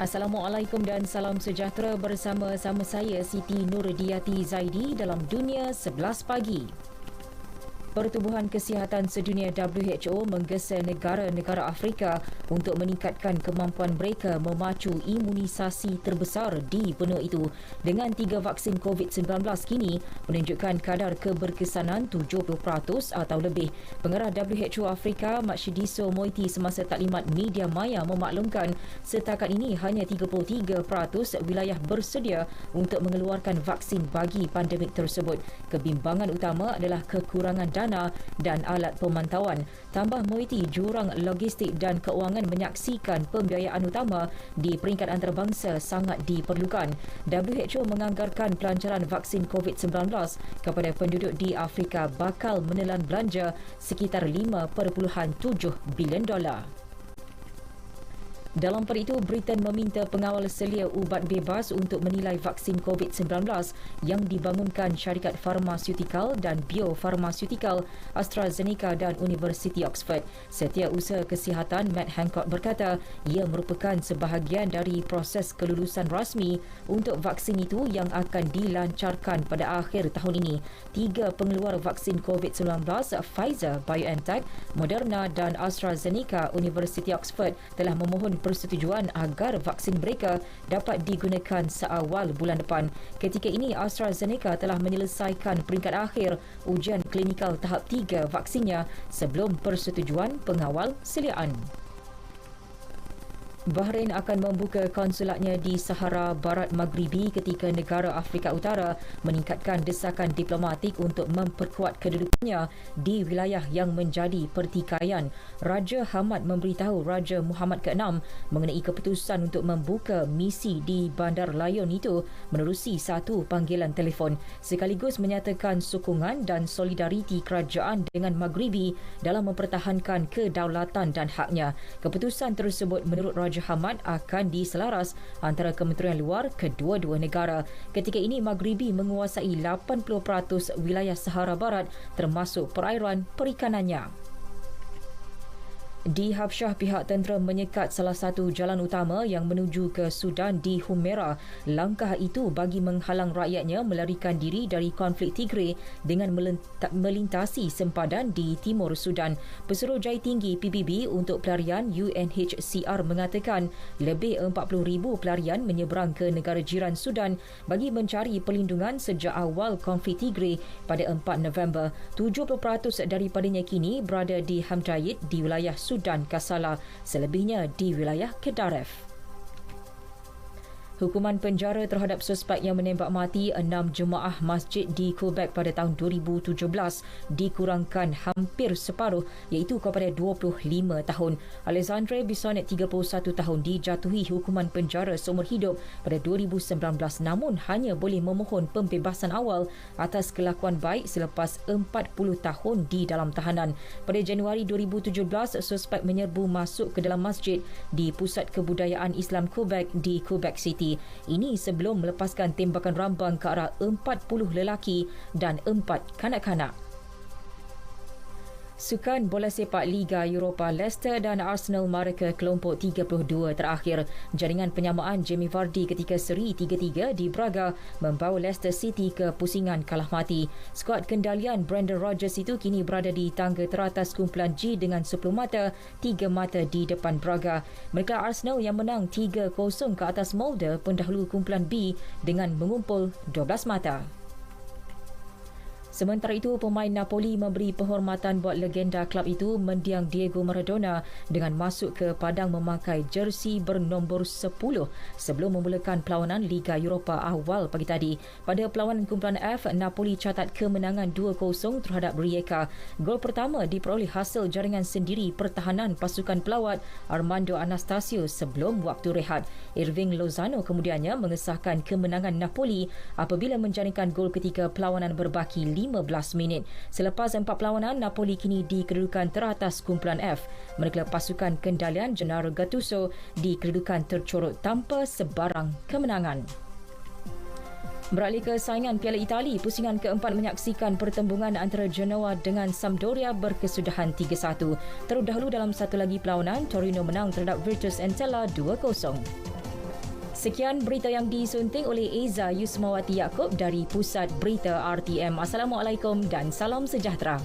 Assalamualaikum dan salam sejahtera bersama-sama saya Siti Nurdiati Zaidi dalam Dunia 11 Pagi. Pertubuhan Kesihatan Sedunia WHO menggesa negara-negara Afrika untuk meningkatkan kemampuan mereka memacu imunisasi terbesar di benua itu. Dengan 3 vaksin COVID-19 kini menunjukkan kadar keberkesanan 70% atau lebih. Pengarah WHO Afrika Matshidiso Moeti semasa taklimat media maya memaklumkan setakat ini hanya 33% wilayah bersedia untuk mengeluarkan vaksin bagi pandemik tersebut. Kebimbangan utama adalah kekurangan dana dan alat pemantauan. Tambah Moeti, jurang logistik dan keuangan menyaksikan pembiayaan utama di peringkat antarabangsa sangat diperlukan. WHO menganggarkan pelancaran vaksin COVID-19 kepada penduduk di Afrika bakal menelan belanja sekitar $5.7 bilion. Dalam pada itu, Britain meminta pengawal selia ubat bebas untuk menilai vaksin COVID-19 yang dibangunkan syarikat farmasyutikal dan biofarmasyutikal AstraZeneca dan Universiti Oxford. Setiausaha Kesihatan Matt Hancock berkata ia merupakan sebahagian dari proses kelulusan rasmi untuk vaksin itu yang akan dilancarkan pada akhir tahun ini. 3 pengeluar vaksin COVID-19 Pfizer, BioNTech, Moderna dan AstraZeneca Universiti Oxford telah memohon persetujuan agar vaksin mereka dapat digunakan seawal bulan depan. Ketika ini, AstraZeneca telah menyelesaikan peringkat akhir ujian klinikal tahap 3 vaksinnya sebelum persetujuan pengawal seliaan. Bahrain akan membuka konsulatnya di Sahara Barat Maghribi ketika negara Afrika Utara meningkatkan desakan diplomatik untuk memperkuat kedudukannya di wilayah yang menjadi pertikaian. Raja Hamad memberitahu Raja Muhammad ke-6 mengenai keputusan untuk membuka misi di Bandar Layon itu menerusi satu panggilan telefon, sekaligus menyatakan sokongan dan solidariti kerajaan dengan Maghribi dalam mempertahankan kedaulatan dan haknya. Keputusan tersebut menurut Raja Hamad akan diselaras antara kementerian luar kedua-dua negara. Ketika ini, Maghribi menguasai 80% wilayah Sahara Barat termasuk perairan perikanannya. Di Habsyah, pihak tentera menyekat salah satu jalan utama yang menuju ke Sudan di Humera. Langkah itu bagi menghalang rakyatnya melarikan diri dari konflik Tigray dengan melintasi sempadan di timur Sudan. Pesuruhjaya tinggi PBB untuk pelarian UNHCR mengatakan lebih 40,000 pelarian menyeberang ke negara jiran Sudan bagi mencari perlindungan sejak awal konflik Tigray pada 4 November. 70% daripadanya kini berada di Hamdayet di wilayah Sudan Kasala, selebihnya di wilayah Kedaref. Hukuman penjara terhadap suspek yang menembak mati 6 jemaah masjid di Quebec pada tahun 2017 dikurangkan hampir separuh, iaitu kepada 25 tahun. Alexandre Bissonnette, 31 tahun, dijatuhi hukuman penjara seumur hidup pada 2019 namun hanya boleh memohon pembebasan awal atas kelakuan baik selepas 40 tahun di dalam tahanan. Pada Januari 2017, suspek menyerbu masuk ke dalam masjid di Pusat Kebudayaan Islam Quebec di Quebec City. Ini sebelum melepaskan tembakan rambang ke arah 40 lelaki dan 4 kanak-kanak. Sukan bola sepak Liga Eropah, Leicester dan Arsenal mara ke kelompok 32 terakhir. Jaringan penyamaan Jamie Vardy ketika seri 3-3 di Braga membawa Leicester City ke pusingan kalah mati. Skuad kendalian Brendan Rodgers itu kini berada di tangga teratas kumpulan G dengan 10 mata, 3 mata di depan Braga. Mereka Arsenal yang menang 3-0 ke atas Molde, pendahulu kumpulan B dengan mengumpul 12 mata. Sementara itu, pemain Napoli memberi penghormatan buat legenda klub itu mendiang Diego Maradona dengan masuk ke padang memakai jersey bernombor 10 sebelum memulakan perlawanan Liga Eropah awal pagi tadi. Pada perlawanan kumpulan F, Napoli catat kemenangan 2-0 terhadap Rijeka. Gol pertama diperoleh hasil jaringan sendiri pertahanan pasukan pelawat Armando Anastasio sebelum waktu rehat. Irving Lozano kemudiannya mengesahkan kemenangan Napoli apabila menjaringkan gol ketika perlawanan berbaki 15 minit. Selepas 4 perlawanan, Napoli kini di kedudukan teratas kumpulan F. Manakala pasukan kendalian Gennaro Gattuso di kedudukan tercorot tanpa sebarang kemenangan. Beralih ke saingan Piala Itali, pusingan keempat menyaksikan pertembungan antara Genoa dengan Sampdoria berkesudahan 3-1. Terdahulu dalam satu lagi perlawanan, Torino menang terhadap Virtus Entella 2-0. Sekian berita yang disunting oleh Eza Yusmawati Yaakob dari Pusat Berita RTM. Assalamualaikum dan salam sejahtera.